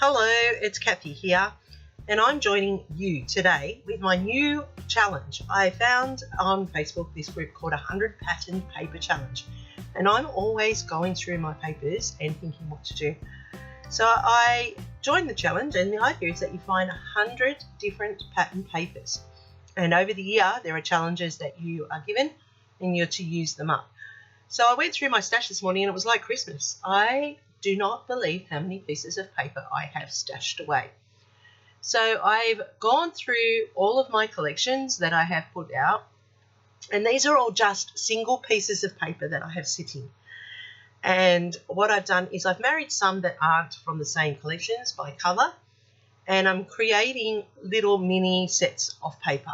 Hello, it's Kathy here, and I'm joining you today with my new challenge. I found on Facebook this group called 100 Pattern Paper Challenge, and I'm always going through my papers and thinking what to do. So I joined the challenge, and the idea is that you find 100 different pattern papers, and over the year there are challenges that you are given and you're to use them up. So I went through my stash this morning and it was like Christmas. I do not believe how many pieces of paper I have stashed away. So I've gone through all of my collections that I have put out, and these are all just single pieces of paper that I have sitting. And what I've done is I've married some that aren't from the same collections by colour, and I'm creating little mini sets of paper.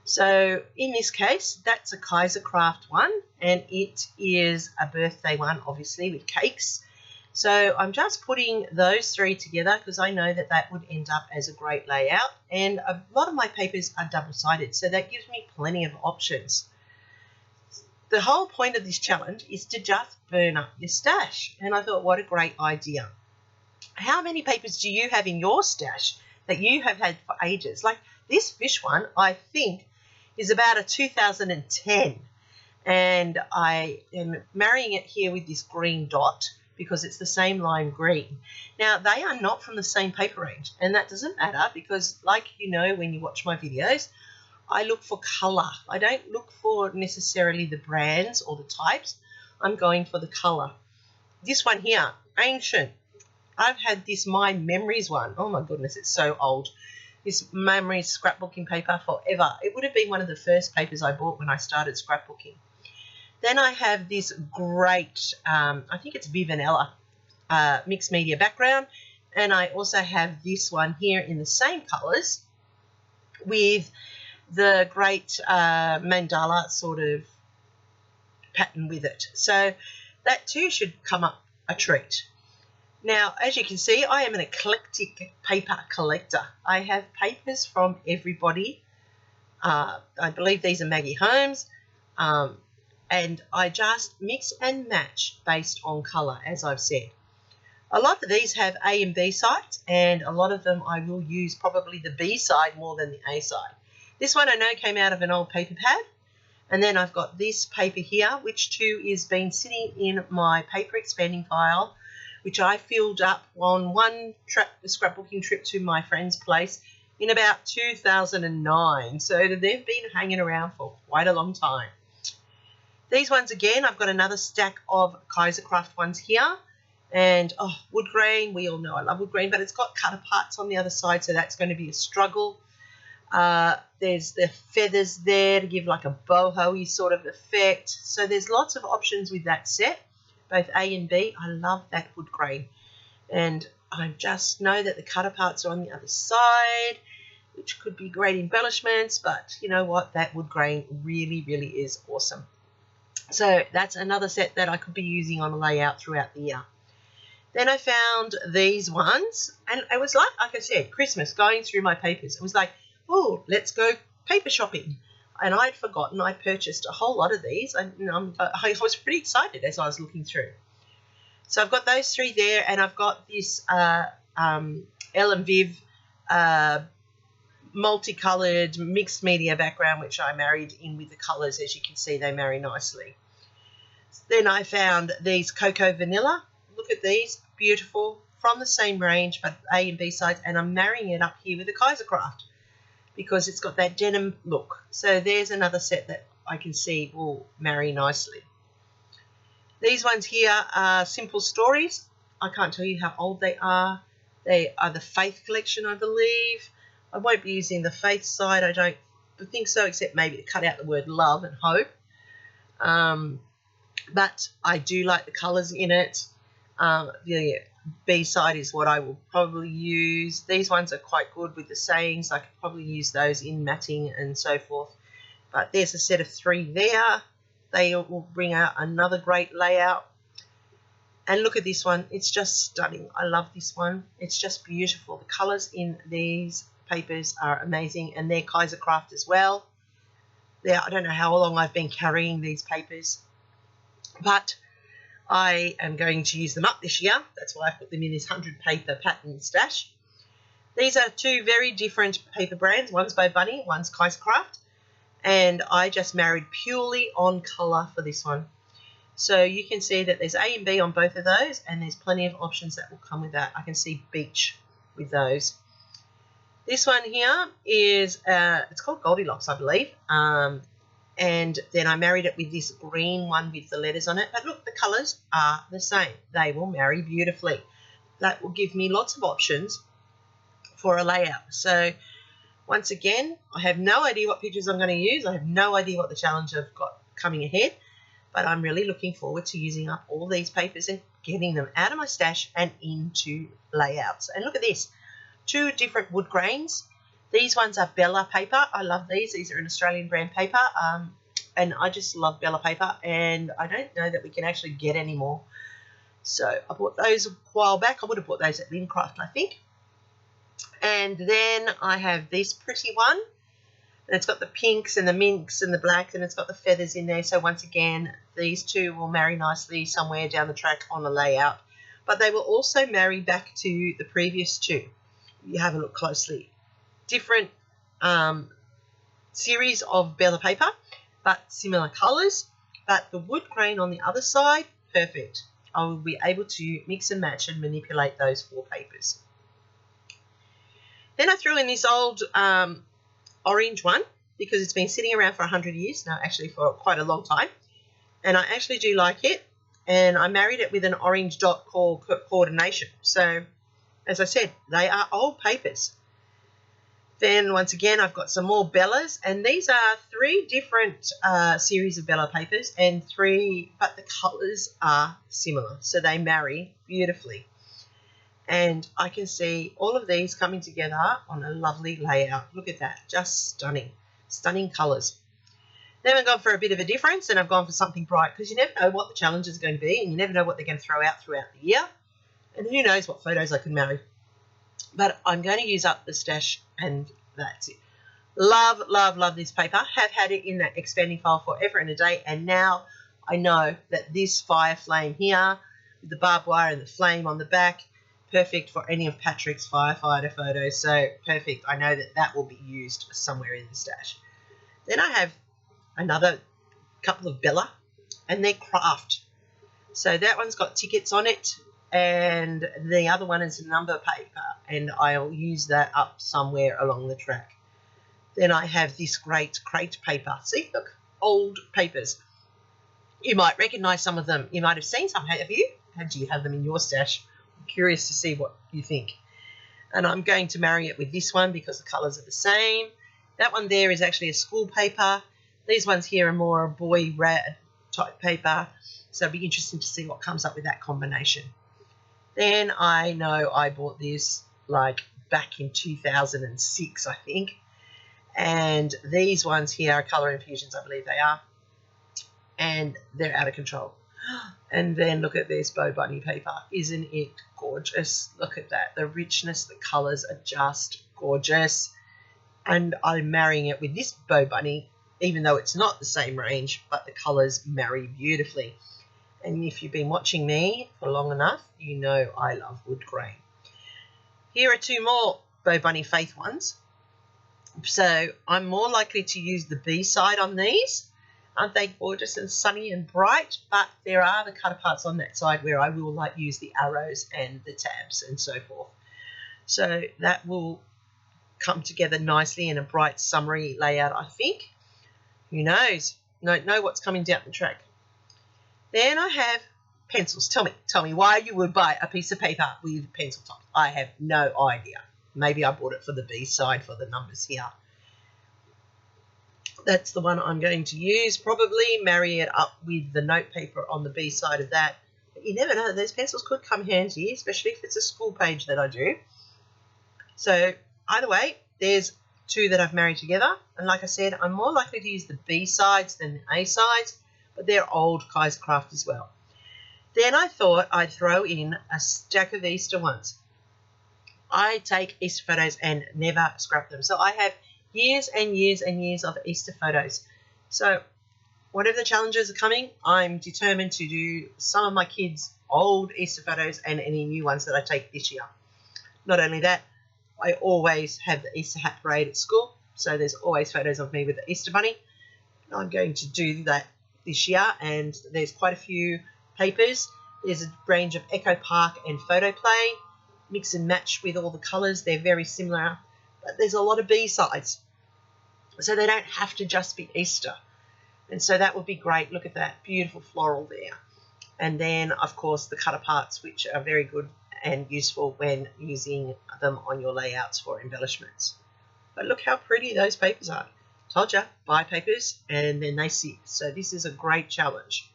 So in this case, that's a Kaisercraft one, and it is a birthday one, obviously, with cakes. So I'm just putting those three together because I know that that would end up as a great layout. And a lot of my papers are double-sided, so that gives me plenty of options. The whole point of this challenge is to just burn up your stash. And I thought, what a great idea. How many papers do you have in your stash that you have had for ages? Like this fish one, I think, is about a 2010. And I am marrying it here with this green dot because it's the same lime green. Now, they are not from the same paper range, and that doesn't matter because, like you know, when you watch my videos, I look for colour. I don't look for necessarily the brands or the types. I'm going for the colour. This one here, ancient. I've had this My Memories one. Oh, my goodness, it's so old. This Memories scrapbooking paper forever. It would have been one of the first papers I bought when I started scrapbooking. Then I have this great, I think it's Vivanella mixed media background. And I also have this one here in the same colours with the great mandala sort of pattern with it. So that too should come up a treat. Now, as you can see, I am an eclectic paper collector. I have papers from everybody. I believe these are Maggie Holmes. And I just mix and match based on colour, as I've said. A lot of these have A and B sides, and a lot of them I will use probably the B side more than the A side. This one I know came out of an old paper pad. And then I've got this paper here, which too is been sitting in my paper expanding file, which I filled up on one scrapbooking trip to my friend's place in about 2009. So they've been hanging around for quite a long time. These ones again, I've got another stack of Kaisercraft ones here. And, wood grain, we all know I love wood grain, but it's got cut parts on the other side, so that's going to be a struggle. There's the feathers there to give like a boho-y sort of effect. So there's lots of options with that set, both A and B. I love that wood grain. And I just know that the cutter parts are on the other side, which could be great embellishments, but you know what? That wood grain really, really is awesome. So that's another set that I could be using on a layout throughout the year. Then I found these ones, and it was like I said, Christmas, going through my papers. It was like, oh, let's go paper shopping. And I'd forgotten I purchased a whole lot of these. I was pretty excited as I was looking through. So I've got those three there, and I've got this Elle & Viv multicoloured mixed media background, which I married in with the colours. As you can see, they marry nicely. Then I found these Cocoa Vanilla. Look at these, beautiful, from the same range, but A and B sides, and I'm marrying it up here with the Kaisercraft because it's got that denim look. So there's another set that I can see will marry nicely. These ones here are Simple Stories. I can't tell you how old they are. They are the Faith collection, I believe. I won't be using the Faith side, I don't think so, except maybe to cut out the word love and hope. But I do like the colours in it. The B side is what I will probably use. These ones are quite good with the sayings. I could probably use those in matting and so forth. But there's a set of three there. They will bring out another great layout. And look at this one. It's just stunning. I love this one. It's just beautiful. The colours in these papers are amazing, and they're Kaisercraft as well. I don't know how long I've been carrying these papers, but I am going to use them up this year. That's why I put them in this 100 paper pattern stash. These are two very different paper brands. One's by Bunny, one's Craft, and I just married purely on colour for this one. So you can see that there's A and B on both of those, and there's plenty of options that will come with that. I can see beach with those. This one here is, it's called Goldilocks, I believe. And then I married it with this green one with the letters on it. But look, the colours are the same. They will marry beautifully. That will give me lots of options for a layout. So once again, I have no idea what pictures I'm going to use. I have no idea what the challenge I've got coming ahead. But I'm really looking forward to using up all these papers and getting them out of my stash and into layouts. And look at this, 2 different wood grains. These ones are Bella paper. I love these. These are an Australian brand paper, and I just love Bella paper, and I don't know that we can actually get any more. So I bought those a while back. I would have bought those at Craft, I think. And then I have this pretty one. And it's got the pinks and the minks and the blacks, and it's got the feathers in there. So once again, these two will marry nicely somewhere down the track on a layout. But they will also marry back to the previous two. You have a look closely. Different series of Bella paper, but similar colours. But the wood grain on the other side, perfect. I will be able to mix and match and manipulate those 4 papers. Then I threw in this old orange one because it's been sitting around for 100 years now, actually for quite a long time, and I actually do like it, and I married it with an orange dot coordination. So as I said, they are old papers. Then once again, I've got some more Bellas, and these are 3 different series of Bella papers, and but the colours are similar, so they marry beautifully. And I can see all of these coming together on a lovely layout. Look at that, just stunning, stunning colours. Then I've gone for a bit of a difference, and I've gone for something bright, because you never know what the challenge is going to be, and you never know what they're going to throw out throughout the year, and who knows what photos I can marry. But I'm going to use up the stash, and that's it. Love, love, love this paper. Have had it in that expanding file forever and a day, and now I know that this fire flame here with the barbed wire and the flame on the back, perfect for any of Patrick's firefighter photos. So perfect. I know that that will be used somewhere in the stash. Then I have another couple of Bella, and they're craft. So that one's got tickets on it, and the other one is a number paper, and I'll use that up somewhere along the track. Then I have this great crate paper. See, look, old papers. You might recognise some of them. You might have seen some, have you? Do you have them in your stash? I'm curious to see what you think. And I'm going to marry it with this one because the colours are the same. That one there is actually a school paper. These ones here are more a boy rad type paper. So it'll be interesting to see what comes up with that combination. Then I know I bought this like back in 2006, I think. And these ones here are colour infusions, I believe they are. And they're out of control. And then look at this Bow Bunny paper. Isn't it gorgeous? Look at that. The richness, the colours are just gorgeous. And I'm marrying it with this Bow Bunny, even though it's not the same range, but the colours marry beautifully. And if you've been watching me for long enough, you know I love wood grain. Here are 2 more Bow Bunny Faith ones. So I'm more likely to use the B side on these. Aren't they gorgeous and sunny and bright? But there are the cut aparts on that side where I will like use the arrows and the tabs and so forth. So that will come together nicely in a bright summery layout, I think. Who knows? Don't know what's coming down the track. Then I have pencils. Tell me why you would buy a piece of paper with pencil top. I have no idea. Maybe I bought it for the B side for the numbers here. That's the one I'm going to use. Probably marry it up with the note paper on the B side of that. But you never know. Those pencils could come handy, especially if it's a school page that I do. So either way, there's 2 that I've married together. And like I said, I'm more likely to use the B sides than the A sides, but they're old Craft as well. Then I thought I'd throw in a stack of Easter ones. I take Easter photos and never scrap them. So I have years and years and years of Easter photos. So whatever the challenges are coming, I'm determined to do some of my kids' old Easter photos and any new ones that I take this year. Not only that, I always have the Easter hat parade at school, so there's always photos of me with the Easter bunny. I'm going to do that this year, and there's quite a few papers. There's a range of Echo Park and Photo Play, mix and match with all the colours. They're very similar, but there's a lot of B-sides, so they don't have to just be Easter. And so that would be great. Look at that beautiful floral there. And then, of course, the cut aparts, which are very good and useful when using them on your layouts for embellishments. But look how pretty those papers are. Told you, buy papers and then they sit. So this is a great challenge.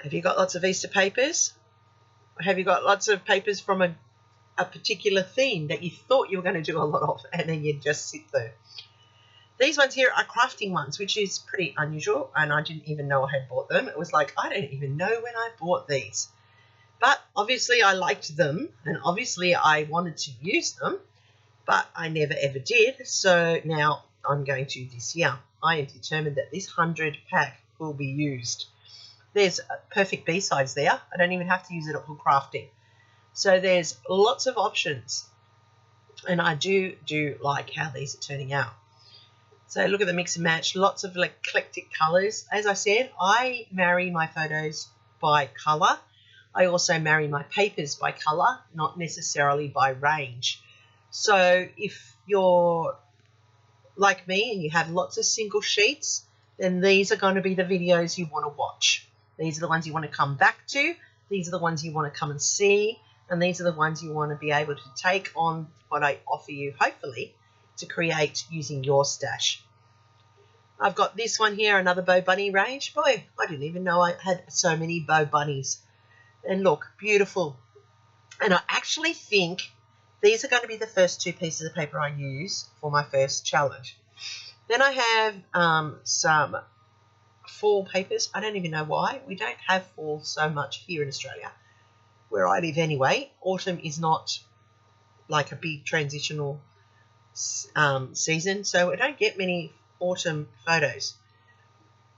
Have you got lots of Easter papers? Or have you got lots of papers from a particular theme that you thought you were going to do a lot of and then you just sit there? These ones here are crafting ones, which is pretty unusual, and I didn't even know I had bought them. It was like, I don't even know when I bought these. But obviously I liked them, and obviously I wanted to use them, but I never ever did. So now I'm going to this year. I am determined that this 100 pack will be used. There's perfect B-sides there. I don't even have to use it for crafting. So there's lots of options, and I do like how these are turning out. So look at the mix and match, lots of eclectic colours. As I said, I marry my photos by colour. I also marry my papers by colour, not necessarily by range. So if you're like me and you have lots of single sheets, then these are going to be the videos you want to watch. These are the ones you want to come back to. These are the ones you want to come and see. And these are the ones you want to be able to take on what I offer you, hopefully, to create using your stash. I've got this one here, another Bow Bunny range. Boy, I didn't even know I had so many Bow Bunnies. And look, beautiful. And I actually think these are going to be the first two pieces of paper I use for my first challenge. Then I have some fall papers. I don't even know why. We don't have fall so much here in Australia, where I live anyway. Autumn is not like a big transitional season, so I don't get many autumn photos.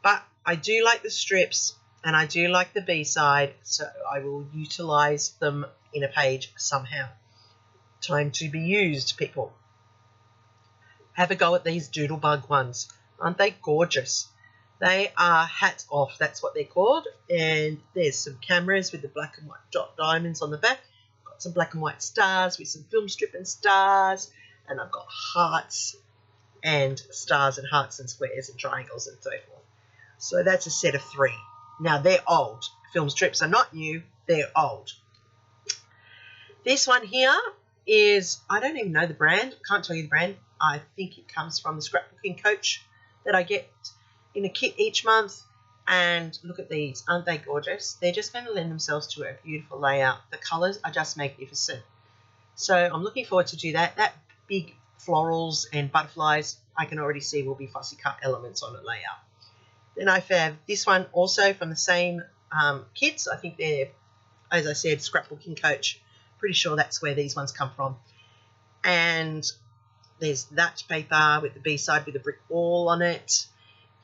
But I do like the strips and I do like the B-side, so I will utilise them in a page somehow. Time to be used, people. Have a go at these doodlebug ones. Aren't they gorgeous? They are hats off, that's what they're called. And there's some cameras with the black and white dot diamonds on the back. Got some black and white stars with some film strip and stars. And I've got hearts and stars and hearts and squares and triangles and so forth. So that's a set of 3. Now they're old. Film strips are not new, they're old. This one here is, I don't even know the brand, can't tell you the brand. I think it comes from the scrapbooking coach that I get in a kit each month. And look at these, aren't they gorgeous? They're just going to lend themselves to a beautiful layout. The colours are just magnificent. So I'm looking forward to do that. That big florals and butterflies I can already see will be fussy cut elements on a layout. Then I have this one also from the same kits. I think they're, as I said, scrapbooking coach. Pretty sure that's where these ones come from. And there's that paper with the B-side with a brick wall on it.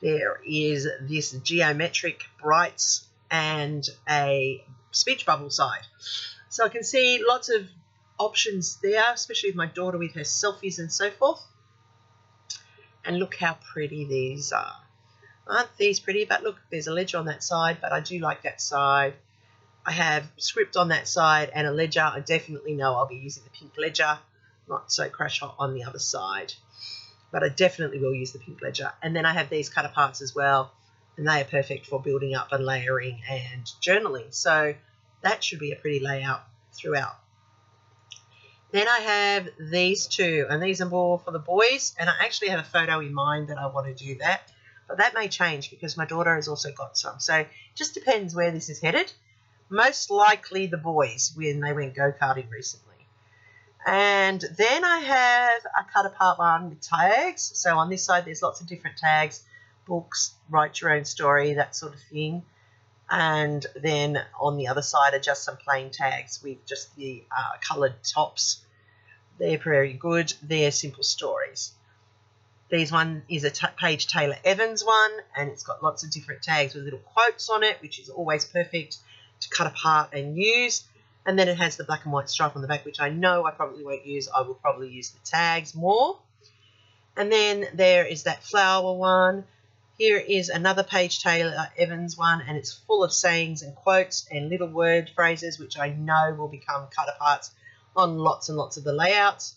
There is this geometric brights and a speech bubble side. So I can see lots of options there, especially with my daughter with her selfies and so forth. And look how pretty these are. Aren't these pretty? But look, there's a ledger on that side, but I do like that side. I have script on that side and a ledger. I definitely know I'll be using the pink ledger, not so crash hot on the other side. But I definitely will use the pink ledger. And then I have these cut aparts as well, and they are perfect for building up and layering and journaling. So that should be a pretty layout throughout. Then I have these two, and these are more for the boys, and I actually have a photo in mind that I want to do that. But that may change because my daughter has also got some. So it just depends where this is headed. Most likely the boys when they went go-karting recently. And then I have a cut apart one with tags. So on this side there's lots of different tags, books, write your own story, that sort of thing. And then on the other side are just some plain tags with just the coloured tops. They're very good. They're simple stories. These one is a Paige Taylor Evans one, and it's got lots of different tags with little quotes on it, which is always perfect to cut apart and use. And then it has the black and white stripe on the back, which I know I probably won't use. I will probably use the tags more. And then there is that flower one. Here is another Paige Taylor Evans one, and it's full of sayings and quotes and little word phrases, which I know will become cut aparts on lots and lots of the layouts.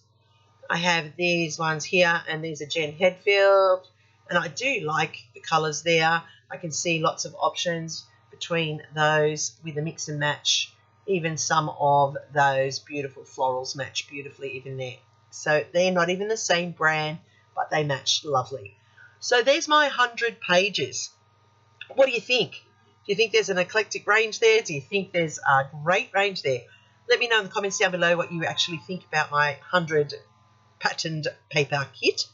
I have these ones here, and these are Jen Hedfield, and I do like the colours there. I can see lots of options between those with a mix and match. Even some of those beautiful florals match beautifully even there. So they're not even the same brand, but they match lovely. So there's my 100 pages. What do you think? Do you think there's an eclectic range there? Do you think there's a great range there? Let me know in the comments down below what you actually think about my 100 patterned paper kit.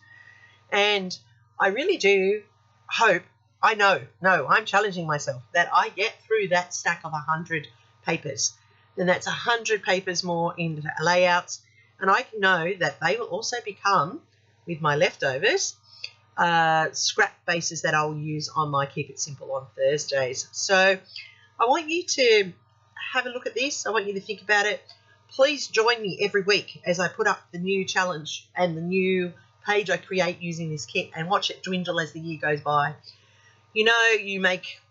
And I really do hope, I'm challenging myself, that I get through that stack of 100 papers. Then that's 100 papers more in layouts, and I know that they will also become, with my leftovers, scrap bases that I'll use on my Keep It Simple on Thursdays. So I want you to have a look at this. I want you to think about it. Please join me every week as I put up the new challenge and the new page I create using this kit, and watch it dwindle as the year goes by. You know, you make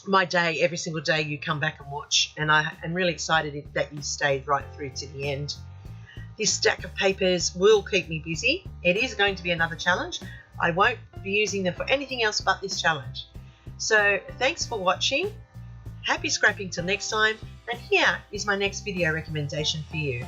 my day every single day. You come back and watch, and I am really excited that you stayed right through to the end. This stack of papers will keep me busy. It is going to be another challenge. I won't be using them for anything else but this challenge. So thanks for watching. Happy scrapping till next time, and here is my next video recommendation for you.